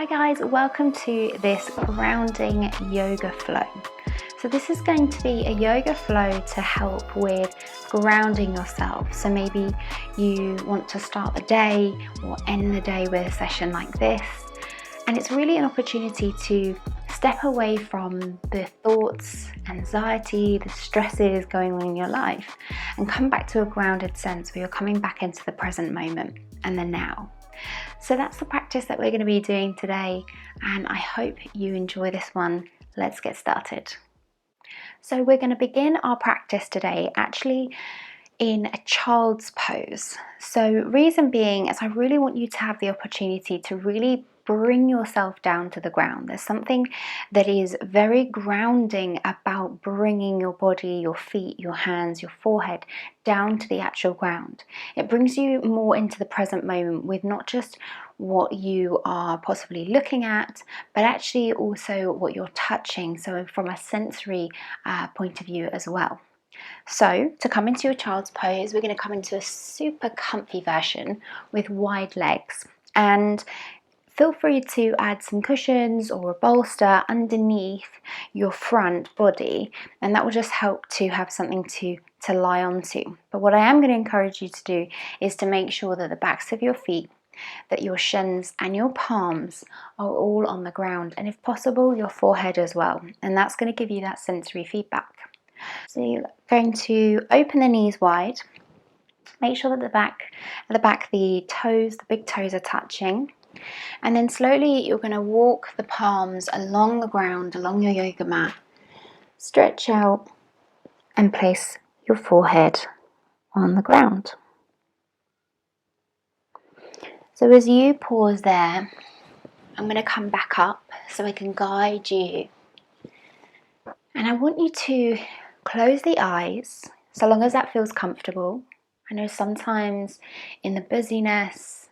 Hi guys, welcome to this grounding yoga flow. So this is going to be a yoga flow to help with grounding yourself. So maybe you want to start the day or end the day with a session like this. And it's really an opportunity to step away from the thoughts, anxiety, the stresses going on in your life and come back to a grounded sense where you're coming back into the present moment and the now. So that's the practice that we're going to be doing today, and I hope you enjoy this one. Let's get started. So we're going to begin our practice today actually in a child's pose. So reason being is I really want you to have the opportunity to really bring yourself down to the ground. There's something that is very grounding about bringing your body, your feet, your hands, your forehead down to the actual ground. It brings you more into the present moment with not just what you are possibly looking at, but actually also what you're touching. So from a sensory point of view as well. So to come into your child's pose, we're going to come into a super comfy version with wide legs, and feel free to add some cushions or a bolster underneath your front body, and that will just help to have something to lie onto. But what I am going to encourage you to do is to make sure that the backs of your feet, that your shins and your palms are all on the ground, and if possible your forehead as well, and that's going to give you that sensory feedback. So you're going to open the knees wide. Make sure that at the back the toes, the big toes are touching. And then slowly you're going to walk the palms along the ground, along your yoga mat. Stretch out and place your forehead on the ground. So as you pause there, I'm going to come back up so I can guide you. And I want you to close the eyes, so long as that feels comfortable. I know sometimes in the busyness,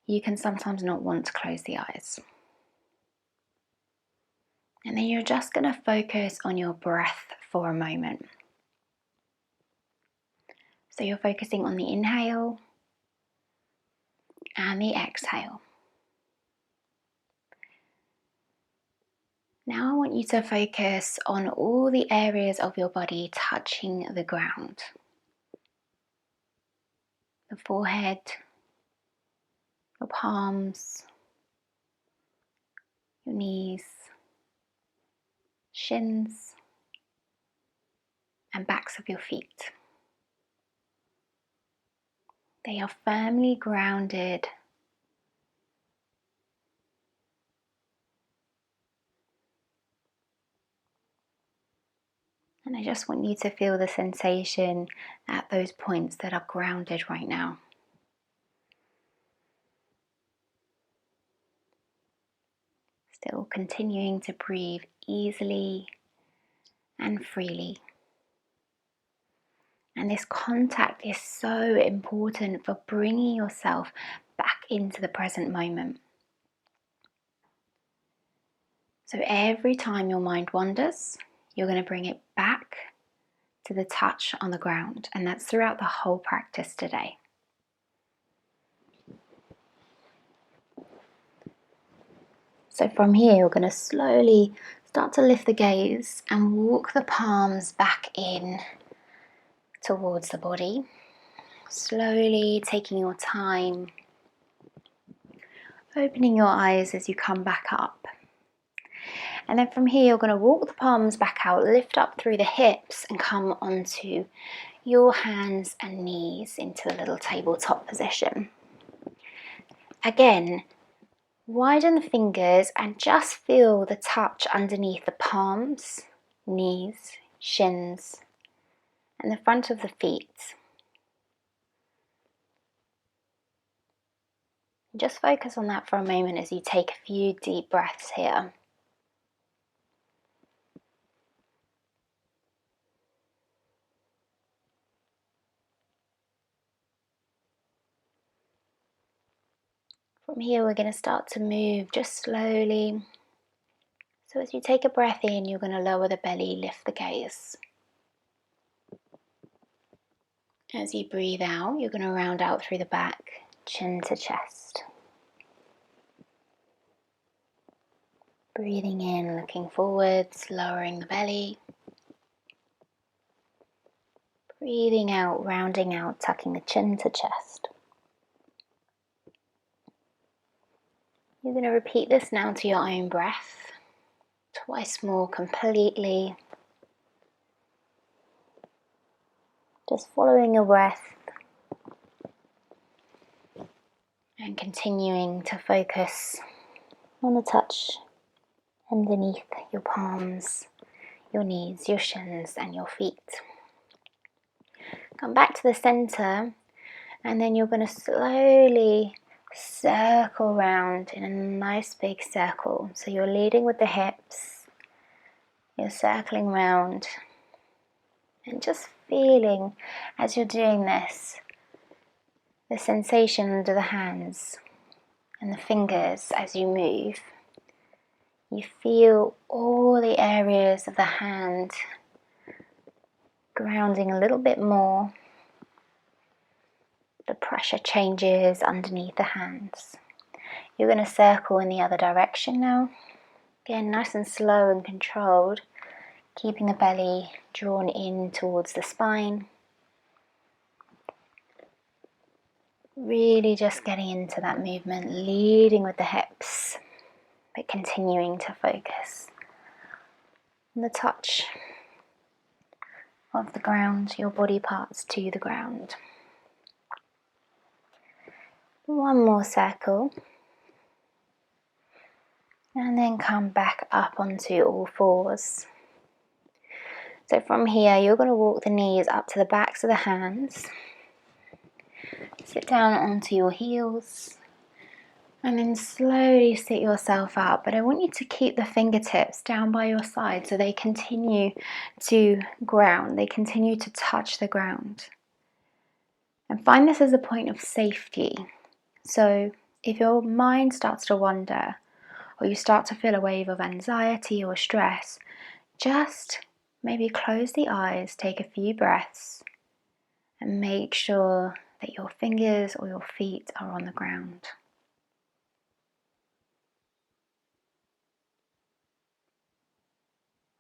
you can sometimes not want to close the eyes. And then you're just going to focus on your breath for a moment. So you're focusing on the inhale and the exhale. Now I want you to focus on all the areas of your body touching the ground. The forehead, your palms, your knees, shins, and backs of your feet. They are firmly grounded. And I just want you to feel the sensation at those points that are grounded right now. Still continuing to breathe easily and freely. And this contact is so important for bringing yourself back into the present moment. So every time your mind wanders, you're going to bring it back to the touch on the ground. And that's throughout the whole practice today. So from here, you're going to slowly start to lift the gaze and walk the palms back in towards the body. Slowly taking your time, opening your eyes as you come back up. And then from here, you're going to walk the palms back out, lift up through the hips and come onto your hands and knees into a little tabletop position. Again, widen the fingers and just feel the touch underneath the palms, knees, shins, and the front of the feet. Just focus on that for a moment as you take a few deep breaths here. From here, we're going to start to move just slowly. So as you take a breath in, you're going to lower the belly, lift the gaze. As you breathe out, you're going to round out through the back, chin to chest. Breathing in, looking forwards, lowering the belly. Breathing out, rounding out, tucking the chin to chest. You're going to repeat this now to your own breath. Twice more completely. Just following your breath and continuing to focus on the touch underneath your palms, your knees, your shins and your feet. Come back to the center and then you're going to slowly circle round in a nice big circle. So you're leading with the hips, you're circling round and just feeling as you're doing this, the sensation under the hands and the fingers as you move. You feel all the areas of the hand grounding a little bit more. The pressure changes underneath the hands. You're going to circle in the other direction now. Again, nice and slow and controlled, keeping the belly drawn in towards the spine. Really just getting into that movement, leading with the hips, but continuing to focus on the touch of the ground, your body parts to the ground. One more circle. And then come back up onto all fours. So from here, you're going to walk the knees up to the backs of the hands. Sit down onto your heels. And then slowly sit yourself up. But I want you to keep the fingertips down by your side so they continue to ground. They continue to touch the ground. And find this as a point of safety. So if your mind starts to wander, or you start to feel a wave of anxiety or stress, just maybe close the eyes, take a few breaths, and make sure that your fingers or your feet are on the ground.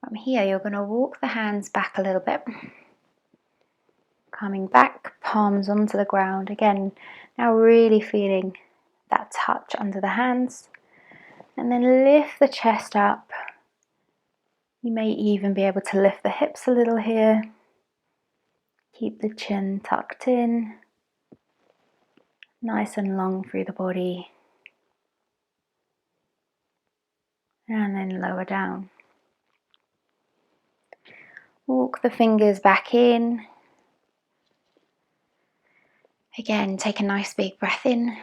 From here, you're going to walk the hands back a little bit, coming back, palms onto the ground. Again, now really feeling that touch under the hands, and then lift the chest up. You may even be able to lift the hips a little here. Keep the chin tucked in, nice and long through the body. And then lower down. Walk the fingers back in. Again, take a nice big breath in.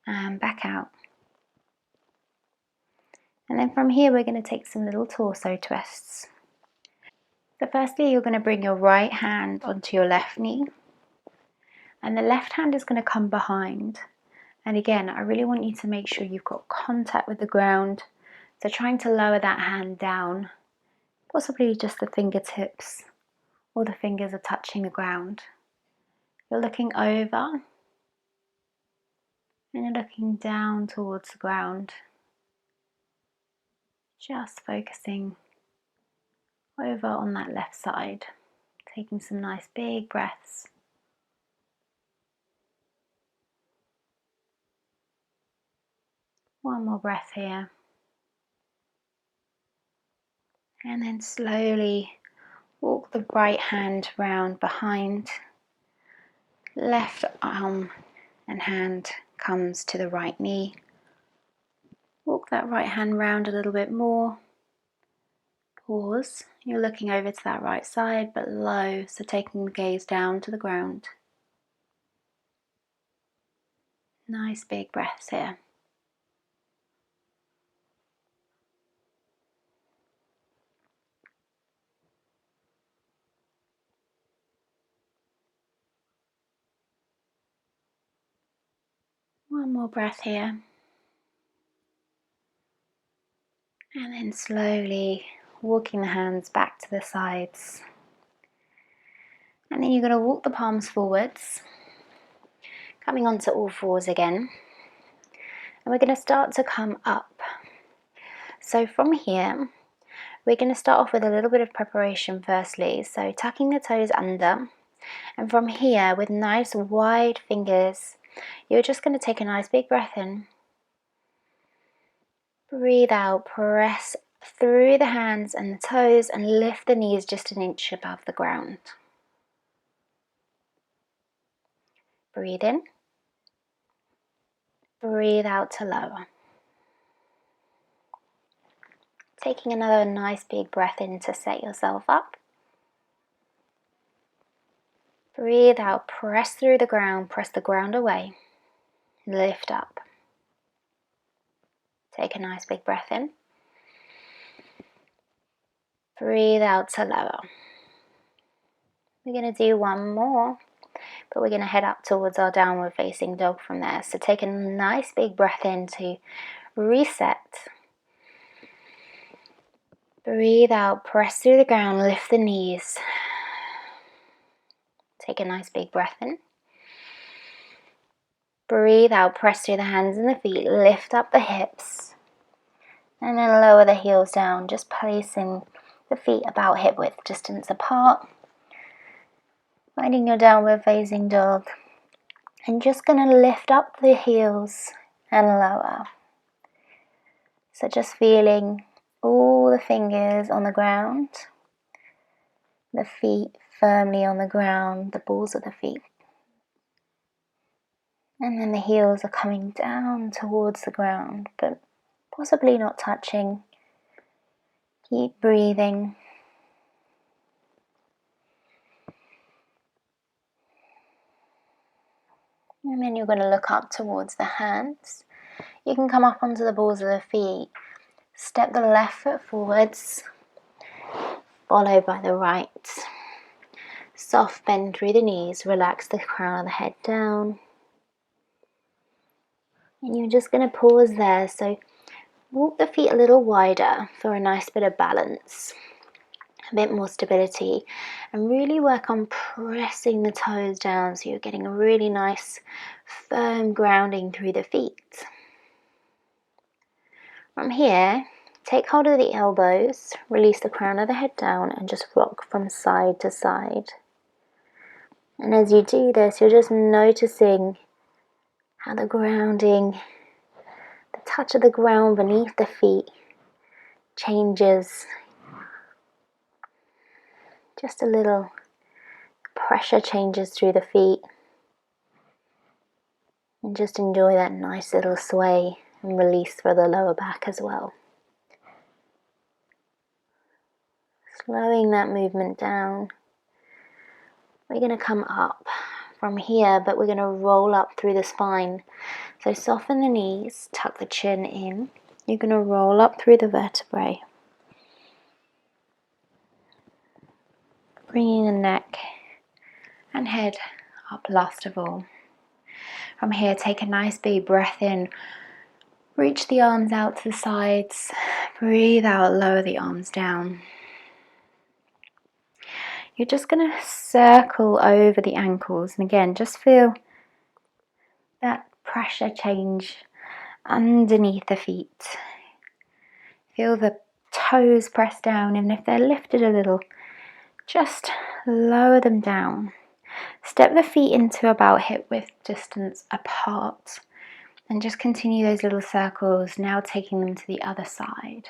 And back out. And then from here, we're going to take some little torso twists. So firstly, you're going to bring your right hand onto your left knee. And the left hand is going to come behind. And again, I really want you to make sure you've got contact with the ground. So trying to lower that hand down, possibly just the fingertips or the fingers are touching the ground. You're looking over and you're looking down towards the ground. Just focusing over on that left side, taking some nice big breaths. One more breath here. And then slowly walk the right hand round behind. Left arm and hand comes to the right knee. Walk that right hand round a little bit more. Pause. You're looking over to that right side, but low, so taking the gaze down to the ground. Nice big breaths here. One more breath here. And then slowly walking the hands back to the sides. And then you're going to walk the palms forwards, coming onto all fours again. And we're going to start to come up. So from here, we're going to start off with a little bit of preparation firstly. So tucking the toes under, and from here with nice wide fingers, you're just going to take a nice big breath in. Breathe out, press through the hands and the toes and lift the knees just an inch above the ground. Breathe in. Breathe out to lower. Taking another nice big breath in to set yourself up. Breathe out, press through the ground, press the ground away. Lift up. Take a nice big breath in. Breathe out to lower. We're going to do one more, but we're going to head up towards our downward facing dog from there. So take a nice big breath in to reset. Breathe out, press through the ground, lift the knees. Take a nice big breath in. Breathe out, press through the hands and the feet, lift up the hips. And then lower the heels down, just placing the feet about hip width distance apart. Finding your downward facing dog. And just going to lift up the heels and lower. So just feeling all the fingers on the ground, the feet firmly on the ground, the balls of the feet. And then the heels are coming down towards the ground, but possibly not touching. Keep breathing. And then you're going to look up towards the hands. You can come up onto the balls of the feet. Step the left foot forwards, followed by the right. Soft bend through the knees, relax the crown of the head down. And you're just going to pause there, so walk the feet a little wider for a nice bit of balance, a bit more stability, and really work on pressing the toes down so you're getting a really nice firm grounding through the feet. From here, take hold of the elbows, release the crown of the head down and just rock from side to side. And as you do this, you're just noticing how the grounding, the touch of the ground beneath the feet changes. Just a little pressure changes through the feet. And just enjoy that nice little sway and release for the lower back as well. Slowing that movement down. We're going to come up from here, but we're going to roll up through the spine. So soften the knees, tuck the chin in. You're going to roll up through the vertebrae. Bringing the neck and head up last of all. From here, take a nice big breath in. Reach the arms out to the sides. Breathe out, lower the arms down. You're just going to circle over the ankles, and again, just feel that pressure change underneath the feet. Feel the toes press down, and if they're lifted a little, just lower them down. Step the feet into about hip width distance apart, and just continue those little circles, now taking them to the other side.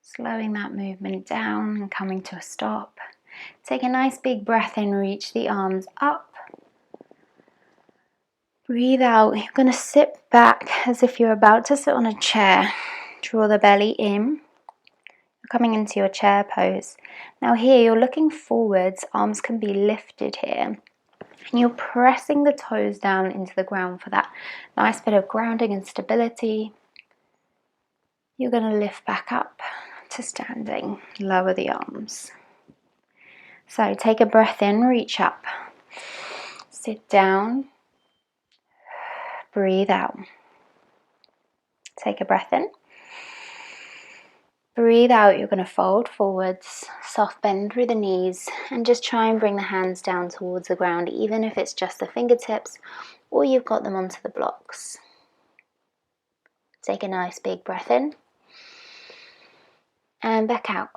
Slowing that movement down and coming to a stop. Take a nice big breath in, reach the arms up. Breathe out. You're going to sit back as if you're about to sit on a chair. Draw the belly in. You're coming into your chair pose. Now here you're looking forwards, arms can be lifted here. And you're pressing the toes down into the ground for that nice bit of grounding and stability. You're going to lift back up to standing. Lower the arms. So take a breath in, reach up. Sit down. Breathe out. Take a breath in. Breathe out, you're going to fold forwards, soft bend through the knees, and just try and bring the hands down towards the ground, even if it's just the fingertips or you've got them onto the blocks. Take a nice big breath in and back out.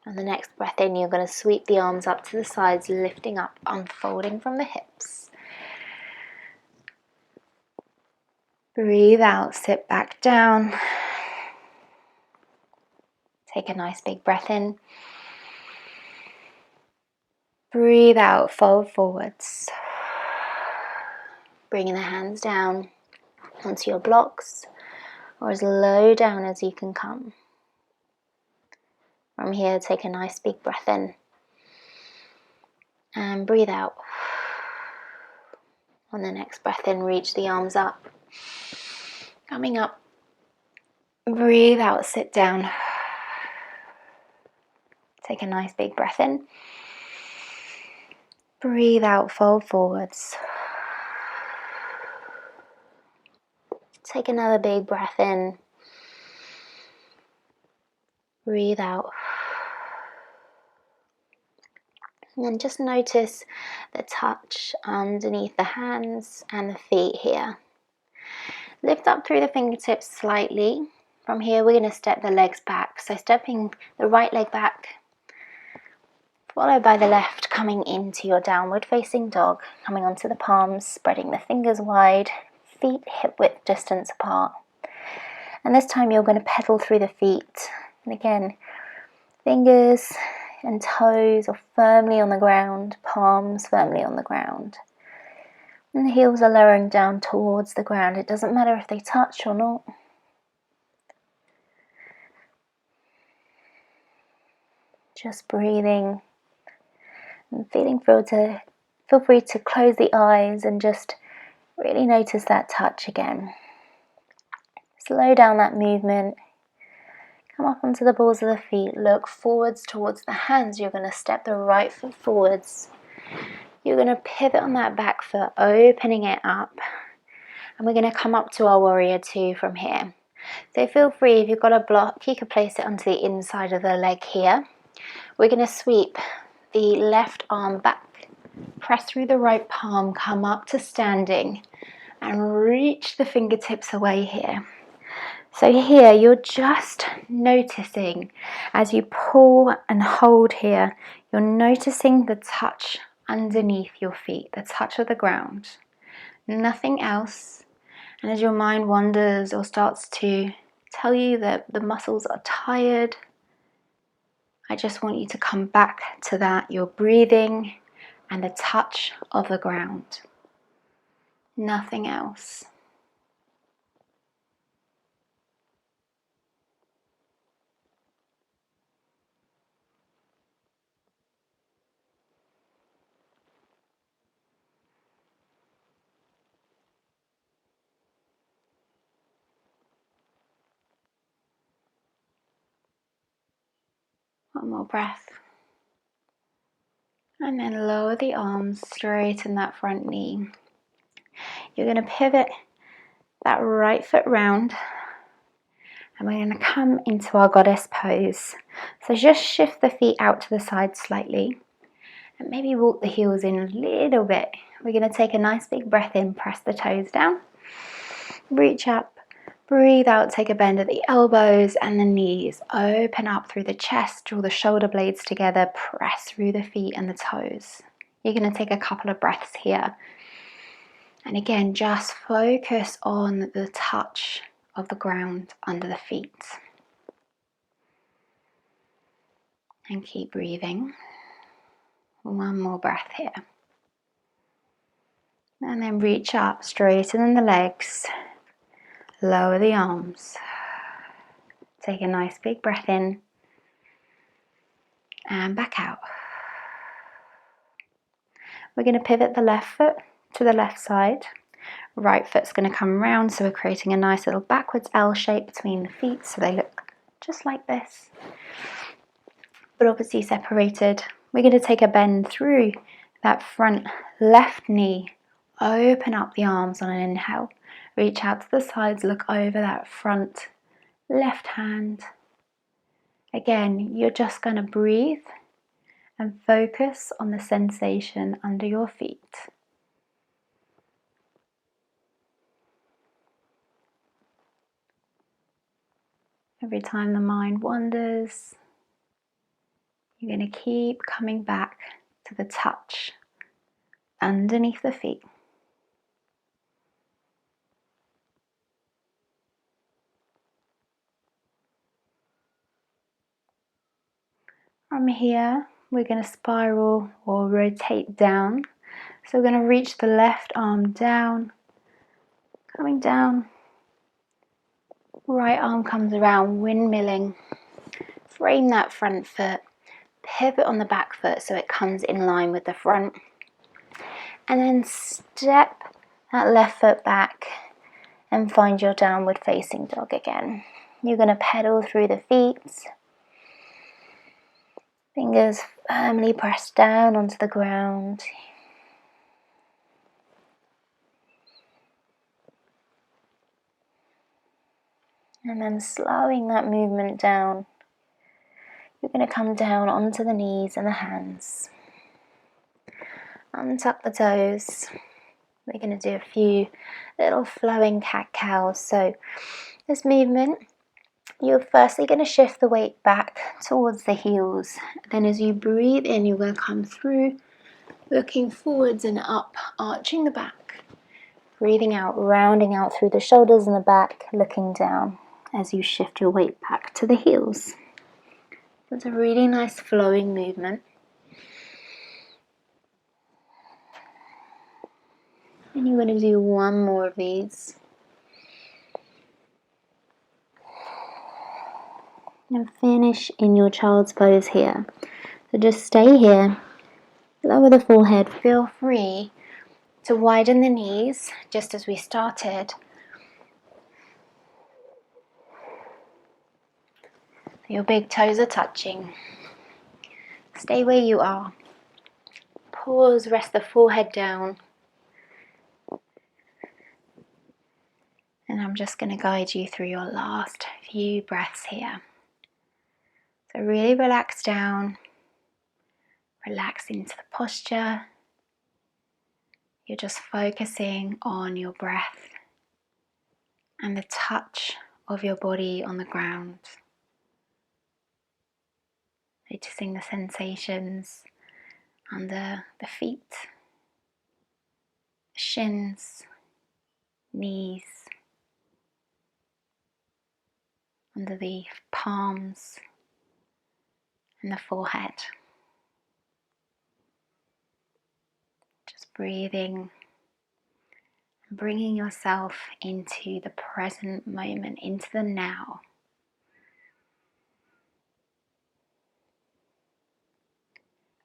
On the next breath in, you're going to sweep the arms up to the sides, lifting up, unfolding from the hips. Breathe out, sit back down. Take a nice big breath in. Breathe out, fold forwards. Bringing the hands down onto your blocks or as low down as you can come. From here, take a nice big breath in and breathe out. On the next breath in, reach the arms up. Coming up, breathe out, sit down. Take a nice big breath in. Breathe out, fold forwards. Take another big breath in. Breathe out. And then just notice the touch underneath the hands and the feet here. Lift up through the fingertips slightly. From here, we're going to step the legs back. So stepping the right leg back, followed by the left, coming into your downward facing dog, coming onto the palms, spreading the fingers wide, feet hip width distance apart. And this time you're going to pedal through the feet. And again, fingers and toes are firmly on the ground, palms firmly on the ground. And the heels are lowering down towards the ground. It doesn't matter if they touch or not. Just breathing and feel free to close the eyes and just really notice that touch again. Slow down that movement. Come up onto the balls of the feet. Look forwards towards the hands. You're going to step the right foot forwards. You're going to pivot on that back foot, opening it up. And we're going to come up to our warrior two from here. So feel free, if you've got a block, you can place it onto the inside of the leg here. We're going to sweep the left arm back, press through the right palm, come up to standing, and reach the fingertips away here. So here, you're just noticing as you pull and hold here, you're noticing the touch underneath your feet, the touch of the ground. Nothing else. And as your mind wanders or starts to tell you that the muscles are tired, I just want you to come back to that, your breathing and the touch of the ground. Nothing else. One more breath. And then lower the arms, straighten that front knee. You're going to pivot that right foot round. And we're going to come into our goddess pose. So just shift the feet out to the side slightly. And maybe walk the heels in a little bit. We're going to take a nice big breath in, press the toes down. Reach up. Breathe out, take a bend at the elbows and the knees. Open up through the chest, draw the shoulder blades together, press through the feet and the toes. You're going to take a couple of breaths here. And again, just focus on the touch of the ground under the feet. And keep breathing. One more breath here. And then reach up, straighten the legs. Lower the arms. Take a nice big breath in and back out. We're going to pivot the left foot to the left side. Right foot's going to come round, so we're creating a nice little backwards L shape between the feet so they look just like this, but obviously separated. We're going to take a bend through that front left knee. Open up the arms on an inhale. Reach out to the sides, look over that front left hand. Again, you're just going to breathe and focus on the sensation under your feet. Every time the mind wanders, you're going to keep coming back to the touch underneath the feet. From here, we're going to spiral or rotate down. So we're going to reach the left arm down, coming down. Right arm comes around, windmilling. Frame that front foot, pivot on the back foot so it comes in line with the front. And then step that left foot back and find your downward facing dog again. You're going to pedal through the feet. Fingers firmly pressed down onto the ground. And then slowing that movement down, you're going to come down onto the knees and the hands. Untuck the toes. We're going to do a few little flowing cat-cows. So this movement, you're firstly going to shift the weight back towards the heels. Then as you breathe in, you're going to come through, looking forwards and up, arching the back. Breathing out, rounding out through the shoulders and the back, looking down as you shift your weight back to the heels. That's a really nice flowing movement. And you're going to do one more of these. And finish in your child's pose here. So just stay here, lower the forehead, feel free to widen the knees just as we started. Your big toes are touching. Stay where you are. Pause, rest the forehead down. And I'm just going to guide you through your last few breaths here. So really relax down. Relax into the posture. You're just focusing on your breath and the touch of your body on the ground. Noticing the sensations under the feet, shins, knees, under the palms and the forehead. Just breathing and bringing yourself into the present moment, into the now.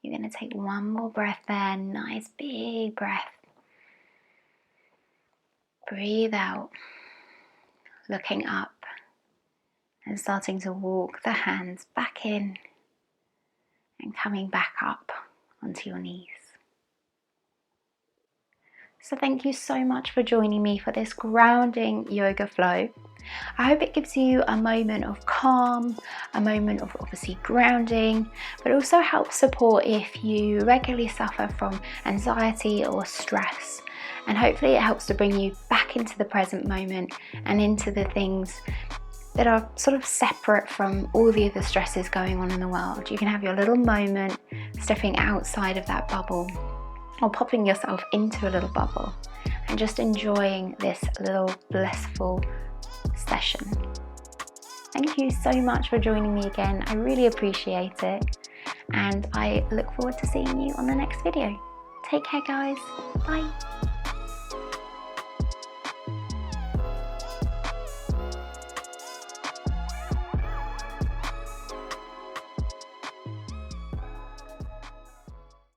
You're going to take one more breath there, nice big breath. Breathe out, looking up and starting to walk the hands back in and coming back up onto your knees. So thank you so much for joining me for this grounding yoga flow. I hope it gives you a moment of calm, a moment of obviously grounding, but also helps support if you regularly suffer from anxiety or stress. And hopefully it helps to bring you back into the present moment and into the things that are sort of separate from all the other stresses going on in the world. You can have your little moment stepping outside of that bubble or popping yourself into a little bubble and just enjoying this little blissful session. Thank you so much for joining me again. I really appreciate it, and I look forward to seeing you on the next video. Take care, guys. Bye.